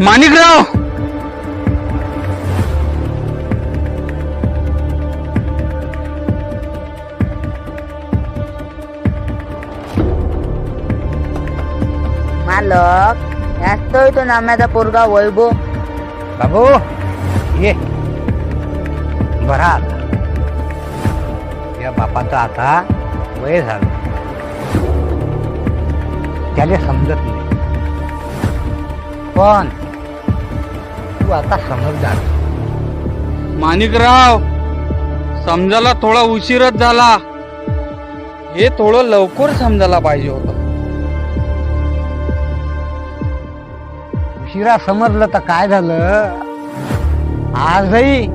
माणिकराव, मालक यास्तोय तो नाम्याचा पोरगा वैभव. बाबू ये बरा आता. या बापाचं आता वय झालं, त्याला समजत नाही. पण तू आता समजदार. माणिकराव, समजायला थोडा उशीरच झाला. हे थोडं लवकर समजायला पाहिजे होतं. उशिरा समजलं तर काय झालं, आजही